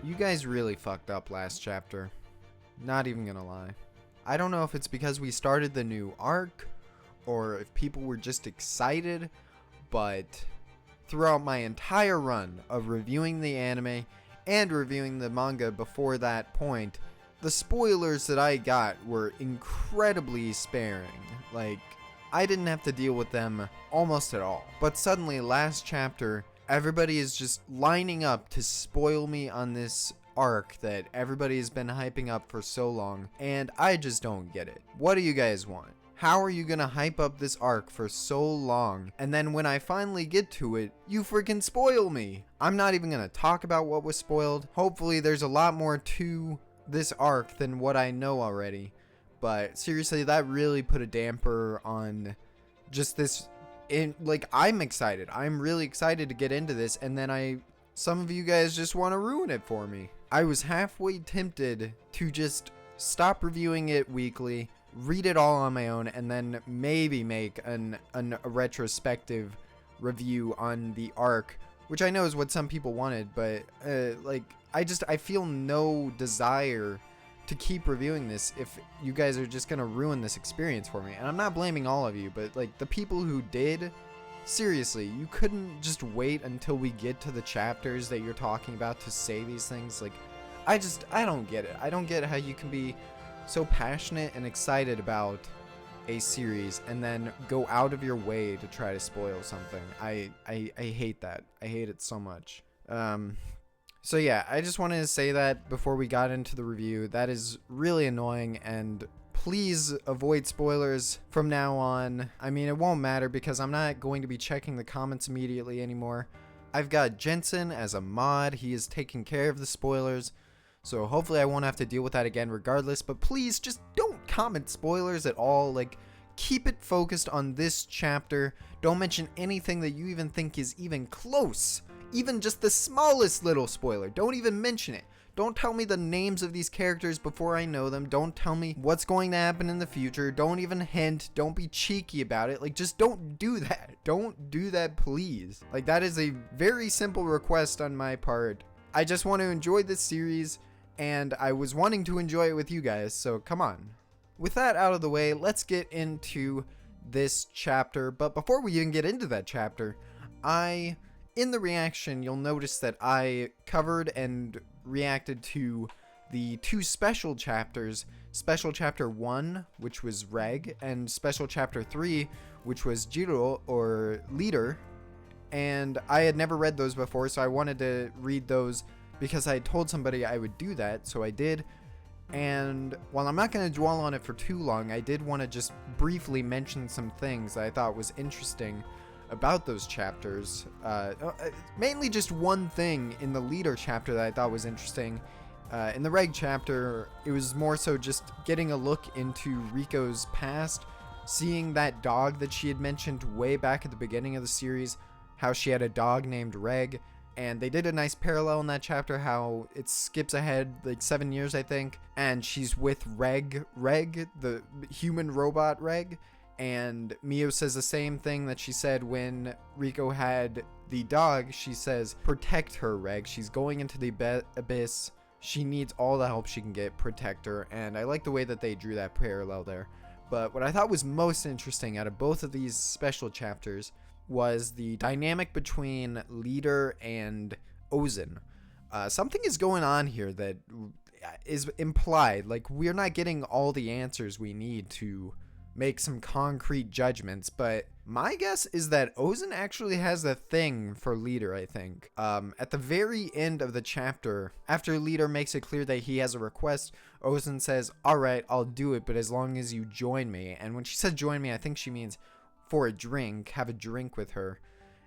You guys really fucked up last chapter. Not even gonna lie. I don't know if it's because we started the new arc, or if people were just excited, but throughout my entire run of reviewing the anime and reviewing the manga before that point, the spoilers that I got were incredibly sparing. Like, I didn't have to deal with them almost at all. But suddenly, last chapter, everybody is just lining up to spoil me on this arc that everybody has been hyping up for so long, and I just don't get it. What do you guys want? How are you gonna hype up this arc for so long, and then when I finally get to it, you freaking spoil me? I'm not even gonna talk about what was spoiled. Hopefully there's a lot more to this arc than what I know already, but seriously, that really put a damper on just this. I'm excited. I'm really excited to get into this, and then some of you guys just want to ruin it for me. I was halfway tempted to just stop reviewing it weekly, read it all on my own, and then maybe make a retrospective review on the arc, which I know is what some people wanted, but I feel no desire to keep reviewing this if you guys are just gonna ruin this experience for me. And I'm not blaming all of you, but like the people who did, seriously, you couldn't just wait until we get to the chapters that you're talking about to say these things. Like, I don't get it. I don't get how you can be so passionate and excited about a series and then go out of your way to try to spoil something. I hate that. I hate it so much. So yeah, I just wanted to say that before we got into the review. That is really annoying, and please avoid spoilers from now on. I mean, it won't matter because I'm not going to be checking the comments immediately anymore. I've got Jensen as a mod. He is taking care of the spoilers, so hopefully I won't have to deal with that again regardless. But please, just don't comment spoilers at all. Like, keep it focused on this chapter. Don't mention anything that you even think is even close. Even just the smallest little spoiler. Don't even mention it. Don't tell me the names of these characters before I know them. Don't tell me what's going to happen in the future. Don't even hint. Don't be cheeky about it. Like, just don't do that. Don't do that, please. Like, that is a very simple request on my part. I just want to enjoy this series, and I was wanting to enjoy it with you guys, so come on. With that out of the way, let's get into this chapter. But before we even get into that chapter, in the reaction, you'll notice that I covered and reacted to the two special chapters, Special Chapter 1, which was Reg, and Special Chapter 3, which was Jiro, or Leader, and I had never read those before, so I wanted to read those because I had told somebody I would do that, so I did. And while I'm not going to dwell on it for too long, I did want to just briefly mention some things that I thought was interesting about those chapters. Mainly just one thing in the Leader chapter that I thought was interesting. In the Reg chapter, it was more so just getting a look into Riko's past, seeing that dog that she had mentioned way back at the beginning of the series, how she had a dog named Reg, and they did a nice parallel in that chapter, how it skips ahead like 7 years, I think, and she's with Reg, the human robot Reg. And Mio says the same thing that she said when Riko had the dog. She says, protect her, Reg. She's going into the abyss. She needs all the help she can get. Protect her. And I like the way that they drew that parallel there. But what I thought was most interesting out of both of these special chapters was the dynamic between Leader and Ozen. Something is going on here that is implied. Like, we're not getting all the answers we need to make some concrete judgments, but my guess is that Ozen actually has a thing for Leader, I think. At the very end of the chapter, after Leader makes it clear that he has a request, Ozen says, alright, I'll do it, but as long as you join me. And when she said join me, I think she means for a drink, have a drink with her.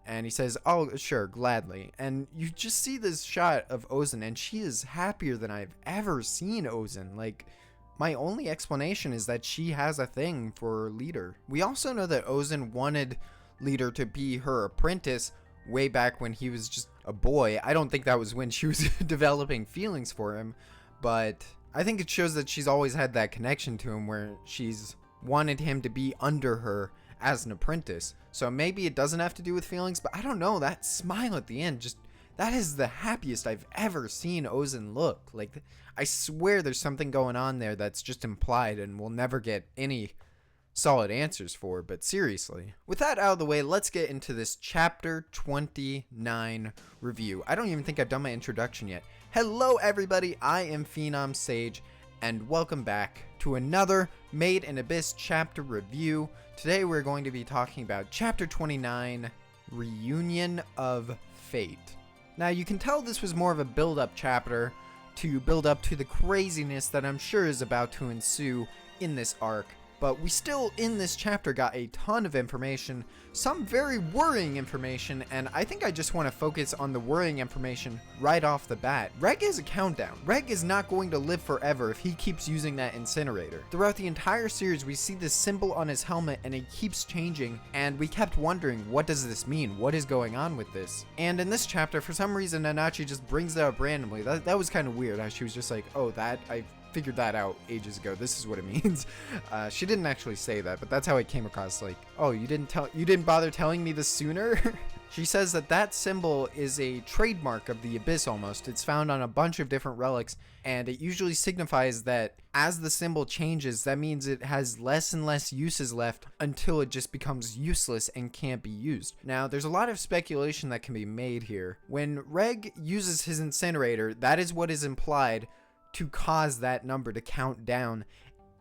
And he says, oh, sure, gladly. And you just see this shot of Ozen, and she is happier than I've ever seen Ozen. Like, my only explanation is that she has a thing for Leader. We also know that Ozen wanted Leader to be her apprentice way back when he was just a boy. I don't think that was when she was developing feelings for him, but I think it shows that she's always had that connection to him where she's wanted him to be under her as an apprentice. So maybe it doesn't have to do with feelings, but I don't know. That smile at the end, just That is the happiest I've ever seen Ozen look. Like, I swear there's something going on there that's just implied and we'll never get any solid answers for, but seriously. With that out of the way, let's get into this chapter 29 review. I don't even think I've done my introduction yet. Hello everybody, I am PhenomSage, and welcome back to another Made in Abyss chapter review. Today we're going to be talking about chapter 29, Reunion of Fate. Now you can tell this was more of a build-up chapter to build up to the craziness that I'm sure is about to ensue in this arc. But we still, in this chapter, got a ton of information, some very worrying information, and I think I just want to focus on the worrying information right off the bat. Reg is a countdown. Reg is not going to live forever if he keeps using that incinerator. Throughout the entire series, we see this symbol on his helmet, and it keeps changing, and we kept wondering, what does this mean? What is going on with this? And in this chapter, for some reason, Nanachi just brings that up randomly. That was kind of weird, how she was just like, oh, I figured that out ages ago. This is what it means. She didn't actually say that, but that's how it came across. Like, oh, you didn't bother telling me this sooner? She says that symbol is a trademark of the Abyss almost. It's found on a bunch of different relics, and it usually signifies that as the symbol changes, that means it has less and less uses left until it just becomes useless and can't be used. Now, there's a lot of speculation that can be made here. When Reg uses his incinerator, that is what is implied to cause that number to count down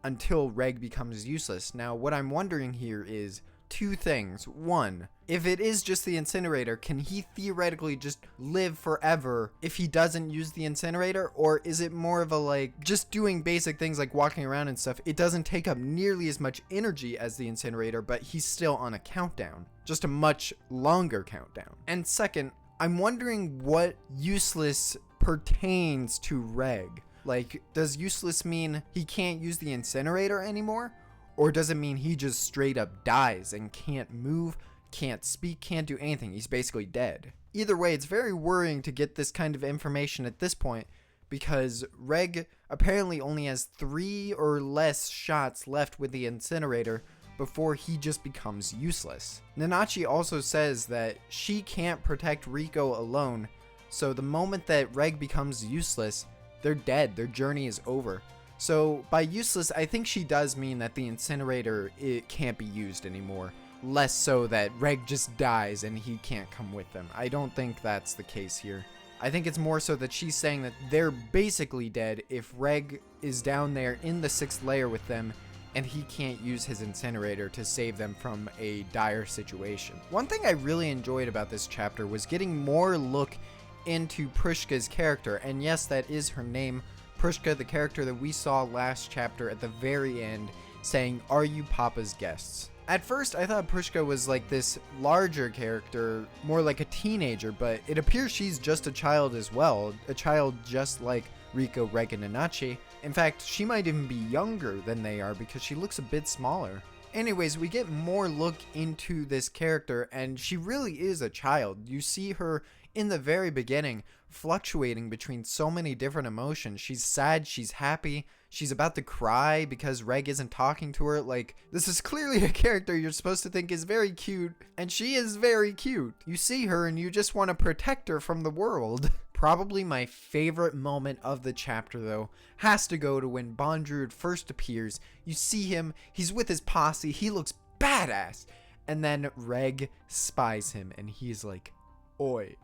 until Reg becomes useless. Now, what I'm wondering here is two things. One, if it is just the incinerator, can he theoretically just live forever if he doesn't use the incinerator? Or is it more of a like, just doing basic things like walking around and stuff, it doesn't take up nearly as much energy as the incinerator, but he's still on a countdown. Just a much longer countdown. And second, I'm wondering what useless pertains to Reg. Like, does useless mean he can't use the incinerator anymore? Or does it mean he just straight up dies and can't move, can't speak, can't do anything? He's basically dead. Either way, it's very worrying to get this kind of information at this point, because Reg apparently only has 3 or less shots left with the incinerator before he just becomes useless. Nanachi also says that she can't protect Riko alone, so the moment that Reg becomes useless, they're dead. Their journey is over. So by useless, I think she does mean that the incinerator, it can't be used anymore. Less so that Reg just dies and he can't come with them. I don't think that's the case here. I think it's more so that she's saying that they're basically dead if Reg is down there in the 6th layer with them and he can't use his incinerator to save them from a dire situation. One thing I really enjoyed about this chapter was getting more look into Prushka's character, and yes, that is her name, Prushka, the character that we saw last chapter at the very end, saying, "Are you Papa's guests?" At first, I thought Prushka was like this larger character, more like a teenager, but it appears she's just a child as well, a child just like Riko, Reg, and Nanachi. In fact, she might even be younger than they are because she looks a bit smaller. Anyways, we get more look into this character, and she really is a child. You see her in the very beginning fluctuating between so many different emotions. She's sad, she's happy, she's about to cry because Reg isn't talking to her. Like, this is clearly a character you're supposed to think is very cute, and she is very cute. You see her and you just want to protect her from the world. Probably my favorite moment of the chapter, though, has to go to when Bondrewd first appears. You see him, he's with his posse, he looks badass, and then Reg spies him and he's like, "Oi."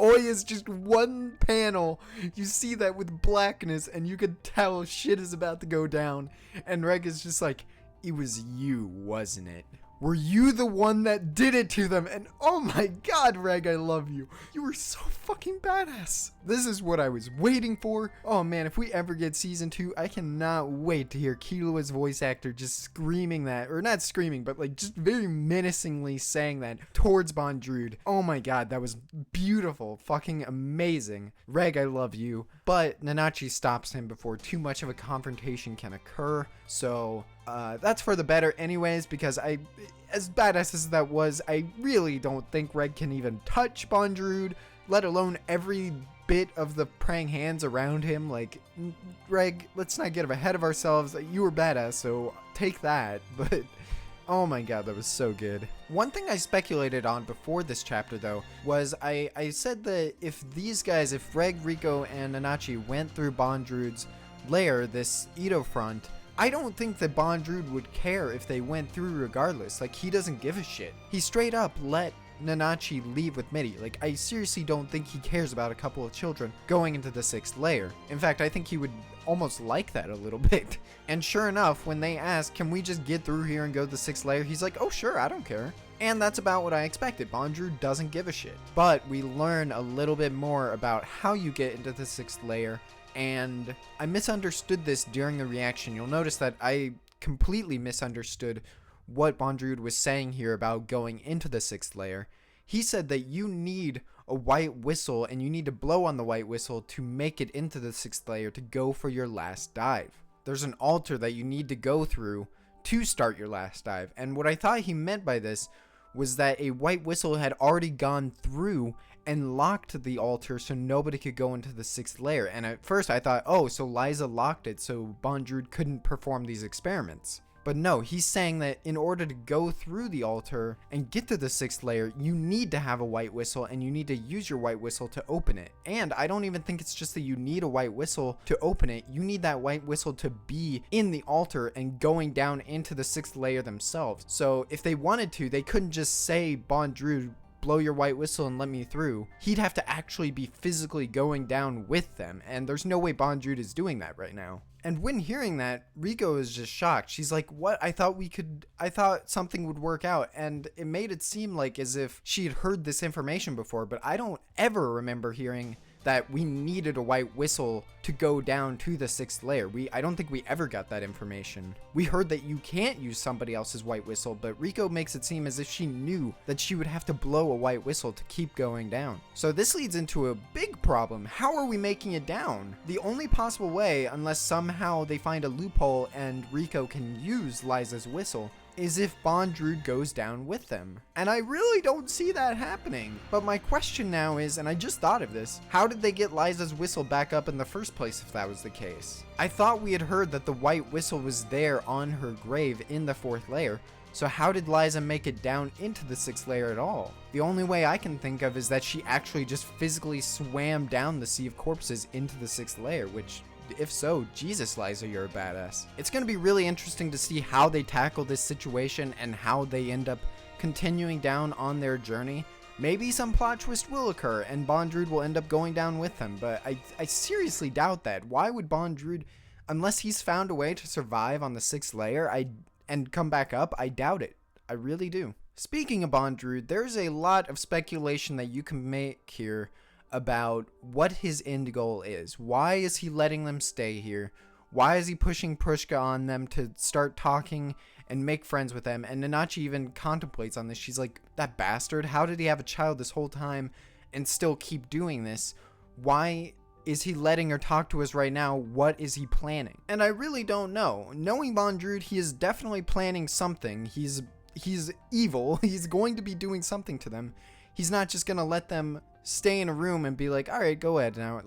Oi is just one panel. You see that with blackness and you could tell shit is about to go down, and Reg is just like, "It was you, wasn't it? Were you the one that did it to them?" And oh my god, Reg, I love you. You were so fucking badass. This is what I was waiting for. Oh man, if we ever get season 2, I cannot wait to hear Killua's voice actor just screaming that, or not screaming, but like just very menacingly saying that towards Bondrewd. Oh my god, that was beautiful, fucking amazing. Reg, I love you. But Nanachi stops him before too much of a confrontation can occur. So that's for the better anyways, because as badass as that was, I really don't think Reg can even touch Bondrewd, let alone every bit of the praying hands around him. Like, Reg, let's not get ahead of ourselves. You were badass, so take that. But Oh my god, that was so good. One thing I speculated on before this chapter, though, was I said that if these guys, if Reg, Riko, and Nanachi went through Bondrewd's lair, this Edo front, I don't think that Bondrewd would care if they went through regardless. Like, he doesn't give a shit. He straight up let Nanachi leave with Mitty. Like, I seriously don't think he cares about a couple of children going into the 6th layer. In fact, I think he would almost like that a little bit. And sure enough, when they ask, can we just get through here and go to the 6th layer? He's like, oh sure, I don't care. And that's about what I expected. Bondrewd doesn't give a shit. But we learn a little bit more about how you get into the 6th layer, and I misunderstood this during the reaction. You'll notice that I completely misunderstood what Bondrewd was saying here about going into the 6th layer. He said that you need a white whistle and you need to blow on the white whistle to make it into the 6th layer to go for your last dive. There's an altar that you need to go through to start your last dive. And what I thought he meant by this was that a white whistle had already gone through and locked the altar so nobody could go into the 6th layer. And at first I thought, oh, so Liza locked it so Bondrewd couldn't perform these experiments. But no, he's saying that in order to go through the altar and get to the 6th layer, you need to have a white whistle and you need to use your white whistle to open it. And I don't even think it's just that you need a white whistle to open it. You need that white whistle to be in the altar and going down into the 6th layer themselves. So if they wanted to, they couldn't just say, Bondrewd, blow your white whistle and let me through. He'd have to actually be physically going down with them, and there's no way Bondrewd is doing that right now. And when hearing that, Riko is just shocked. She's like, what? I thought something would work out. And it made it seem like as if she had heard this information before, but I don't ever remember hearing that we needed a white whistle to go down to the 6th layer. I don't think we ever got that information. We heard that you can't use somebody else's white whistle, but Riko makes it seem as if she knew that she would have to blow a white whistle to keep going down. So this leads into a big problem. How are we making it down? The only possible way, unless somehow they find a loophole and Riko can use Liza's whistle, is if Bondrewd goes down with them. And I really don't see that happening. But my question now is, and I just thought of this, how did they get Liza's whistle back up in the first place if that was the case? I thought we had heard that the white whistle was there on her grave in the 4th layer, so how did Liza make it down into the 6th layer at all? The only way I can think of is that she actually just physically swam down the Sea of Corpses into the 6th layer, which, if so, Jesus, Liza, you're a badass. It's going to be really interesting to see how they tackle this situation and how they end up continuing down on their journey. Maybe some plot twist will occur and Bondrewd will end up going down with them, but I seriously doubt that. Why would Bondrewd, unless he's found a way to survive on the 6th layer and come back up, I doubt it. I really do. Speaking of Bondrewd, there's a lot of speculation that you can make here about what his end goal is. Why is he letting them stay here? Why is he pushing Prushka on them to start talking and make friends with them? And Nanachi even contemplates on this. She's like, that bastard, how did he have a child this whole time and still keep doing this? Why is he letting her talk to us right now? What is he planning? And I really don't know. Knowing Bondrewd, he is definitely planning something. He's evil. He's going to be doing something to them. He's not just gonna let them stay in a room and be like, all right, go ahead now.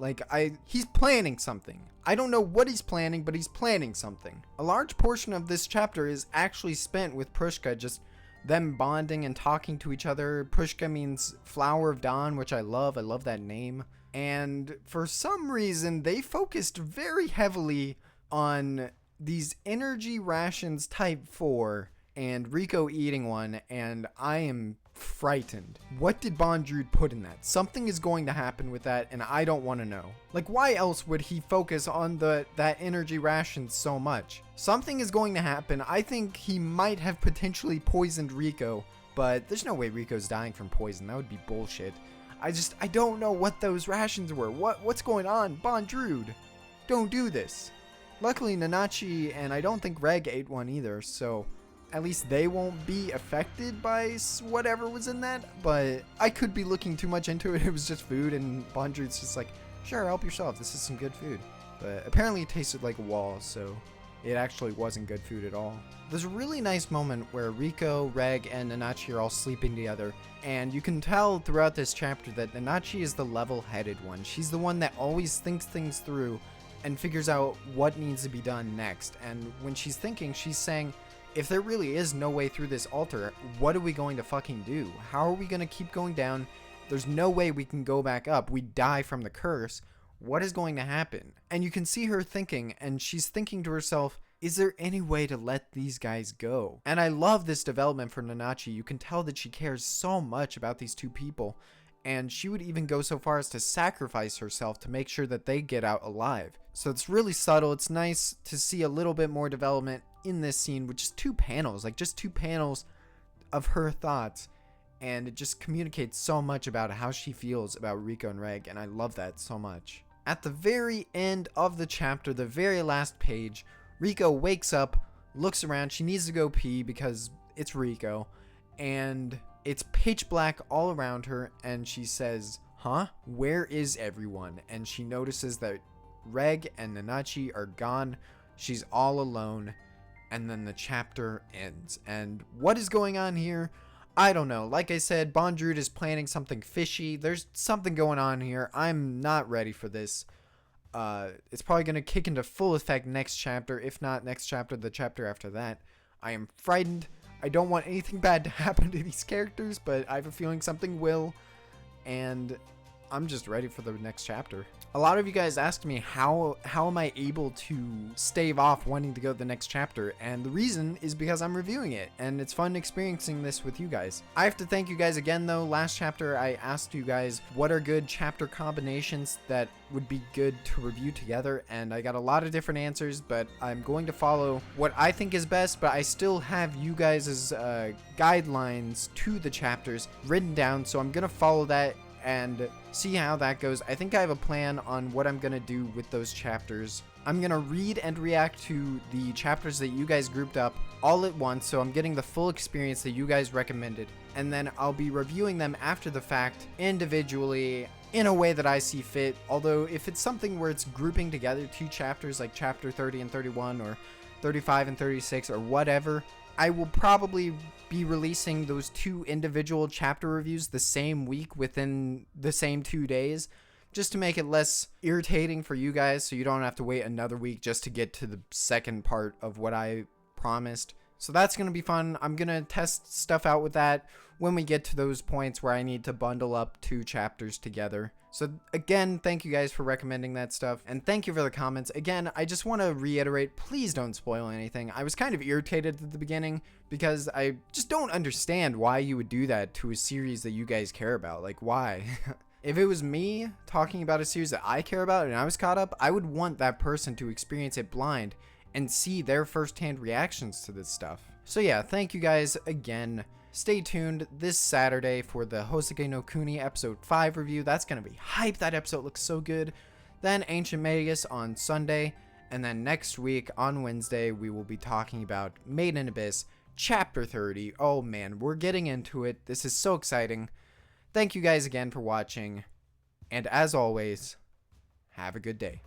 He's planning something. I don't know what he's planning, but he's planning something. A large portion of this chapter is actually spent with Prushka, just them bonding and talking to each other. Prushka means Flower of Dawn, which I love. I love that name. And for some reason, they focused very heavily on these energy rations type 4 and Riko eating one, and I am frightened. What did Bondrewd put in that? Something is going to happen with that, and I don't want to know. Like, why else would he focus on that energy ration so much? Something is going to happen. I think he might have potentially poisoned Riko, but there's no way Riko's dying from poison. That would be bullshit. I don't know what those rations were. What's going on? Bondrewd, don't do this. Luckily, Nanachi and I don't think Reg ate one either, so at least they won't be affected by whatever was in that, but I could be looking too much into it. It was just food, and Bondrewd's just like, sure, help yourself. This is some good food. But apparently it tasted like a wall, so it actually wasn't good food at all. There's a really nice moment where Riko, Reg, and Nanachi are all sleeping together, and you can tell throughout this chapter that Nanachi is the level-headed one. She's the one that always thinks things through and figures out what needs to be done next. And when she's thinking, she's saying, if there really is no way through this altar, what are we going to fucking do? How are we going to keep going down? There's no way we can go back up. We die from the curse. What is going to happen? And you can see her thinking, and she's thinking to herself, is there any way to let these guys go? And I love this development for Nanachi. You can tell that she cares so much about these two people, and she would even go so far as to sacrifice herself to make sure that they get out alive. So it's really subtle. It's nice to see a little bit more development in this scene with just 2 panels, like just 2 panels of her thoughts, and it just communicates so much about how she feels about Riko and Reg, and I love that so much. At the very end of the chapter, the very last page, Riko wakes up, looks around. She needs to go pee because it's Riko, and it's pitch black all around her, and she says, huh? Where is everyone? And she notices that Reg and Nanachi are gone. She's all alone, and then the chapter ends. And what is going on here? I don't know. Like I said, Bondrewd is planning something fishy. There's something going on here. I'm not ready for this. It's probably going to kick into full effect next chapter. If not next chapter, the chapter after that. I am frightened. I don't want anything bad to happen to these characters, but I have a feeling something will. And I'm just ready for the next chapter. A lot of you guys asked me how am I able to stave off wanting to go to the next chapter, and the reason is because I'm reviewing it, and it's fun experiencing this with you guys. I have to thank you guys again though. Last chapter I asked you guys what are good chapter combinations that would be good to review together, and I got a lot of different answers, but I'm going to follow what I think is best, but I still have you guys' guidelines to the chapters written down, so I'm gonna follow that and see how that goes. I think I have a plan on what I'm gonna do with those chapters. I'm gonna read and react to the chapters that you guys grouped up all at once, so I'm getting the full experience that you guys recommended, and then I'll be reviewing them after the fact individually in a way that I see fit. Although if it's something where it's grouping together 2 chapters, like chapter 30 and 31 or 35 and 36 or whatever, I will probably be releasing those 2 individual chapter reviews the same week within the same 2 days, just to make it less irritating for you guys, so you don't have to wait another week just to get to the second part of what I promised. So that's going to be fun. I'm going to test stuff out with that when we get to those points where I need to bundle up 2 chapters together. So again, thank you guys for recommending that stuff, and thank you for the comments. Again, I just want to reiterate, please don't spoil anything. I was kind of irritated at the beginning because I just don't understand why you would do that to a series that you guys care about. Like, why? If it was me talking about a series that I care about and I was caught up, I would want that person to experience it blind and see their firsthand reactions to this stuff. So yeah, thank you guys again. Stay tuned this Saturday for the Hosoke no Kuni episode 5 review. That's going to be hype. That episode looks so good. Then Ancient Magus on Sunday. And then next week on Wednesday, we will be talking about Made in Abyss chapter 30. Oh man, we're getting into it. This is so exciting. Thank you guys again for watching. And as always, have a good day.